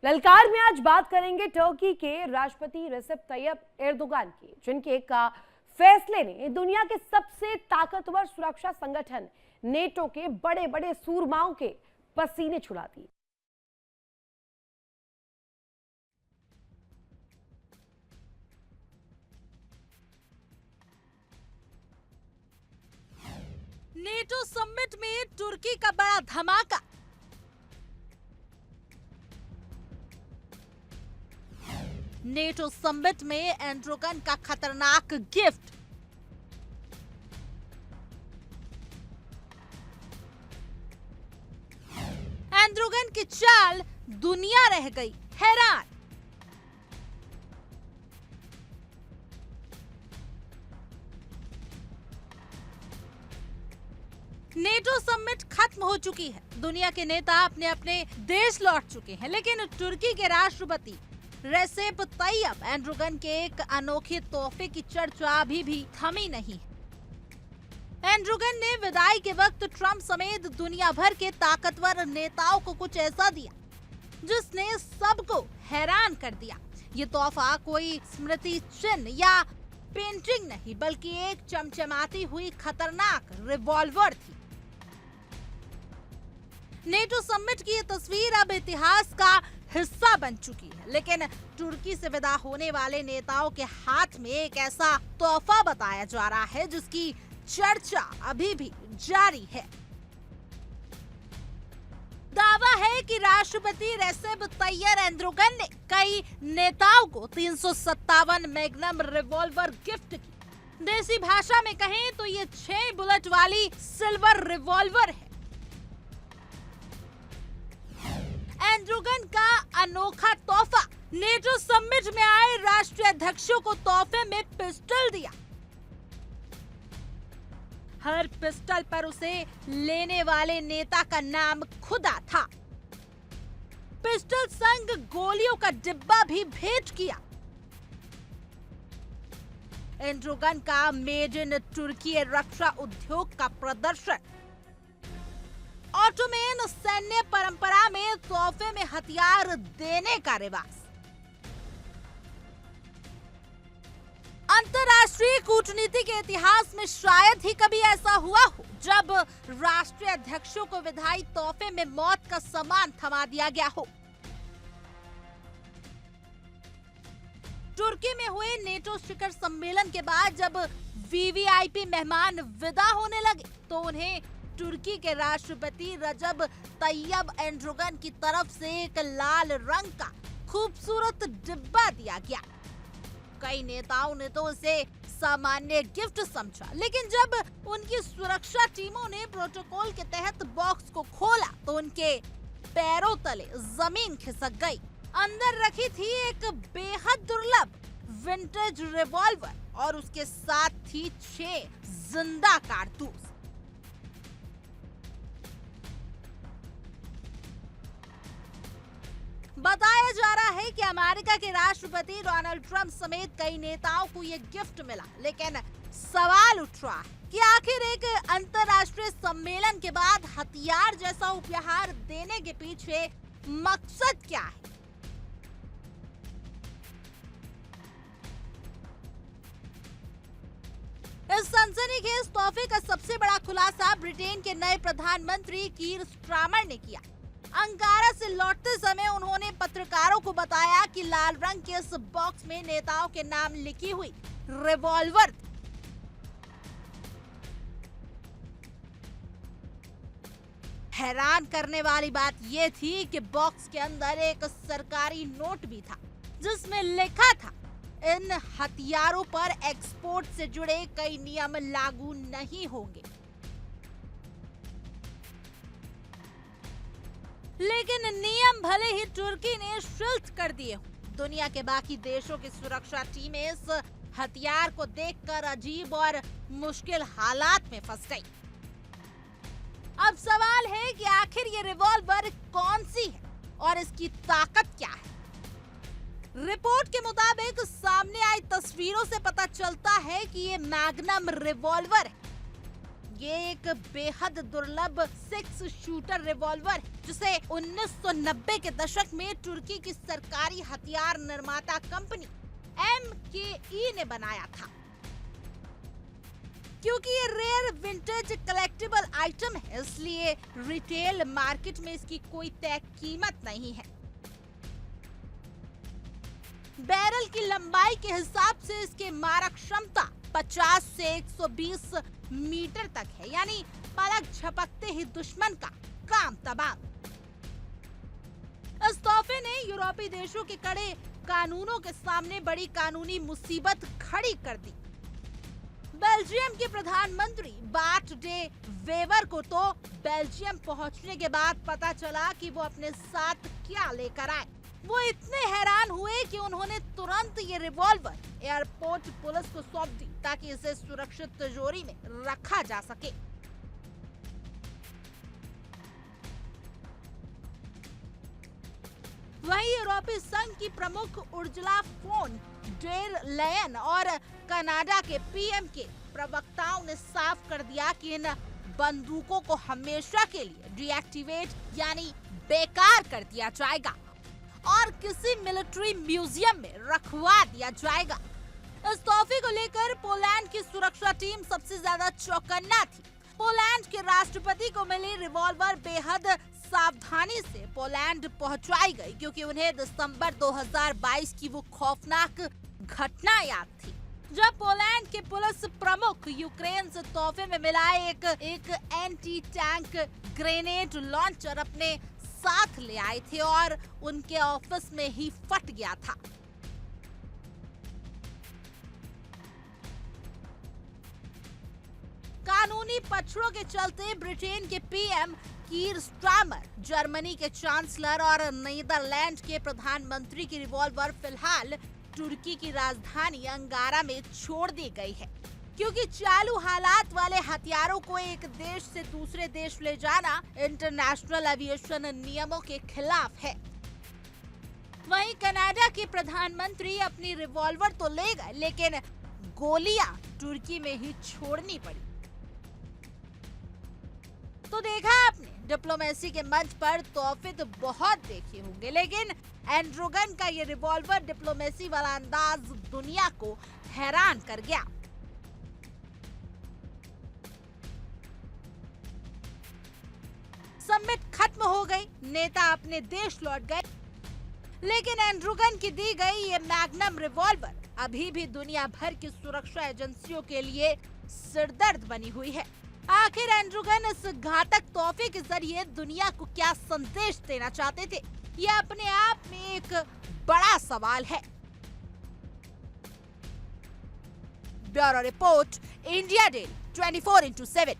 ललकार में आज बात करेंगे तुर्की के राष्ट्रपति रेसेप तैयब एर्दोगान की, जिनके का फैसले ने दुनिया के सबसे ताकतवर सुरक्षा संगठन नेटो के बड़े बड़े सूरमाओं के पसीने छुड़ा दिए। नेटो समिट में तुर्की का बड़ा धमाका। नेटो समिट में एर्दोगान का खतरनाक गिफ्ट। एर्दोगान की चाल दुनिया रह गई हैरान। नेटो समिट खत्म हो चुकी है। दुनिया के नेता अपने अपने देश लौट चुके हैं, लेकिन तुर्की के राष्ट्रपति रेसेप तैयब एर्दोगान के एक अनोखे तोहफे की चर्चा अभी भी थमी नहीं है। एर्दोगान ने विदाई के वक्त ट्रंप समेत दुनिया भर के ताकतवर नेताओं को कुछ ऐसा दिया जिसने सबको हैरान कर दिया। ये तोहफा कोई स्मृति चिन्ह या पेंटिंग नहीं, बल्कि एक चमचमाती हुई खतरनाक रिवॉल्वर थी। नेटो समिट की ये तस्वीर अब इतिहास का हिस्सा बन चुकी है, लेकिन तुर्की से विदा होने वाले नेताओं के हाथ में एक ऐसा तोहफा बताया जा रहा है जिसकी चर्चा अभी भी जारी है। दावा है कि राष्ट्रपति रेसेप तैयब एर्दोगान ने कई नेताओं को 357 मैग्नम रिवॉल्वर गिफ्ट की। देसी भाषा में कहें तो ये 6 बुलेट वाली सिल्वर रिवॉल्वर है। एर्दोगान का अनोखा तोहफा। नेटो समिट में आए राष्ट्रीय अध्यक्षों को तोहफे में पिस्टल दिया। हर पिस्टल पर उसे लेने वाले नेता का नाम खुदा था। पिस्टल संग गोलियों का डिब्बा भी भेंट किया। एर्दोगान का मेड इन तुर्की रक्षा उद्योग का प्रदर्शन। ऑटोमन सैन्य परंपरा में तोहफे में हथियार देने का रिवाज। अंतर्राष्ट्रीय कूटनीति के इतिहास में शायद ही कभी ऐसा हुआ हो जब राष्ट्रीय अध्यक्षों को विदाई तोहफे में मौत का सम्मान थमा दिया गया हो। तुर्की में हुए नेटो शिखर सम्मेलन के बाद जब वीवीआईपी मेहमान विदा होने लगे तो उन्हें तुर्की के राष्ट्रपति रजब तैयब एर्दोगान की तरफ से एक लाल रंग का खूबसूरत डिब्बा दिया गया। कई नेताओं ने तो उसे सामान्य गिफ्ट समझा, लेकिन जब उनकी सुरक्षा टीमों ने प्रोटोकॉल के तहत बॉक्स को खोला तो उनके पैरों तले जमीन खिसक गई। अंदर रखी थी एक बेहद दुर्लभ विंटेज रिवॉल्वर और उसके साथ थी 6 जिंदा कारतूस। बताया जा रहा है कि अमेरिका के राष्ट्रपति डोनाल्ड ट्रंप समेत कई नेताओं को यह गिफ्ट मिला, लेकिन सवाल उठ रहा है कि आखिर एक अंतर्राष्ट्रीय सम्मेलन के बाद हथियार जैसा उपहार देने के पीछे मकसद क्या है। इस सनसनीखेज तोहफे का सबसे बड़ा खुलासा ब्रिटेन के नए प्रधानमंत्री कीर स्टारमर ने किया। अंकारा से लौटते समय उन्होंने पत्रकारों को बताया कि लाल रंग के इस बॉक्स में नेताओं के नाम लिखी हुई रिवॉल्वर थी। हैरान करने वाली बात यह थी कि बॉक्स के अंदर एक सरकारी नोट भी था जिसमें लिखा था, इन हथियारों पर एक्सपोर्ट से जुड़े कई नियम लागू नहीं होंगे। लेकिन नियम भले ही तुर्की ने शिथिल कर दिए हों, दुनिया के बाकी देशों की सुरक्षा टीमें इस हथियार को देखकर अजीब और मुश्किल हालात में फंस गई। अब सवाल है कि आखिर ये रिवॉल्वर कौन सी है और इसकी ताकत क्या है। रिपोर्ट के मुताबिक सामने आई तस्वीरों से पता चलता है कि ये मैग्नम रिवॉल्वर है। ये एक बेहद दुर्लभ 6 शूटर रिवॉल्वर है, जिसे 1990 के दशक में तुर्की की सरकारी हथियार निर्माता कंपनी MKE ने बनाया था। क्योंकि ये रेयर विंटेज कलेक्टिबल आइटम है, इसलिए रिटेल मार्केट में इसकी कोई तय कीमत नहीं है। बैरल की लंबाई के हिसाब से इसकी मारक क्षमता 50 से 120 मीटर तक है, यानी पलक झपकते ही दुश्मन का काम तमाम। इस तोहफे ने यूरोपीय देशों के कड़े कानूनों के सामने बड़ी कानूनी मुसीबत खड़ी कर दी। बेल्जियम के प्रधानमंत्री बार्ट डे वेवर को तो बेल्जियम पहुंचने के बाद पता चला कि वो अपने साथ क्या लेकर आए। वो इतने हैरान हुए कि उन्होंने तुरंत ये रिवॉल्वर एयरपोर्ट पुलिस को सौंप दी ताकि इसे सुरक्षित तिजोरी में रखा जा सके। वहीं यूरोपीय संघ की प्रमुख उर्जुला फोन डेर लेयन और कनाडा के पीएम के प्रवक्ताओं ने साफ कर दिया कि इन बंदूकों को हमेशा के लिए डीएक्टिवेट यानी बेकार कर दिया जाएगा और किसी मिलिट्री म्यूजियम में रखवा दिया जाएगा। इस तोहफे को लेकर पोलैंड की सुरक्षा टीम सबसे ज्यादा चौकन्ना थी। पोलैंड के राष्ट्रपति को मिली रिवॉल्वर बेहद सावधानी से पोलैंड पहुंचाई गई, क्योंकि उन्हें दिसंबर 2022 की वो खौफनाक घटना याद थी जब पोलैंड के पुलिस प्रमुख यूक्रेन से तोहफे में मिला एक एंटी टैंक ग्रेनेड लॉन्चर अपने साथ ले आए थे और उनके ऑफिस में ही फट गया था। कानूनी पक्षों के चलते ब्रिटेन के पीएम कीर स्टारमर, जर्मनी के चांसलर और नीदरलैंड के प्रधानमंत्री की रिवॉल्वर फिलहाल तुर्की की राजधानी अंकारा में छोड़ दी गई है, क्योंकि चालू हालात वाले हथियारों को एक देश से दूसरे देश ले जाना इंटरनेशनल एविएशन नियमों के खिलाफ है। वहीं कनाडा के प्रधानमंत्री अपनी रिवॉल्वर तो ले गए, लेकिन गोलियां तुर्की में ही छोड़नी पड़ी। तो देखा आपने, डिप्लोमेसी के मंच पर तोहफे तो बहुत देखे होंगे, लेकिन एंड्रोगन का ये रिवॉल्वर डिप्लोमेसी वाला अंदाज दुनिया को हैरान कर गया। समिट खत्म हो गई, नेता अपने देश लौट गए, लेकिन एंड्रोगन की दी गई ये मैग्नम रिवॉल्वर अभी भी दुनिया भर की सुरक्षा एजेंसियों के लिए सिरदर्द बनी हुई है। आखिर एंड्रोगन इस घातक तोहफे के जरिए दुनिया को क्या संदेश देना चाहते थे, यह अपने आप में एक बड़ा सवाल है। Bureau report, India daily 24x7।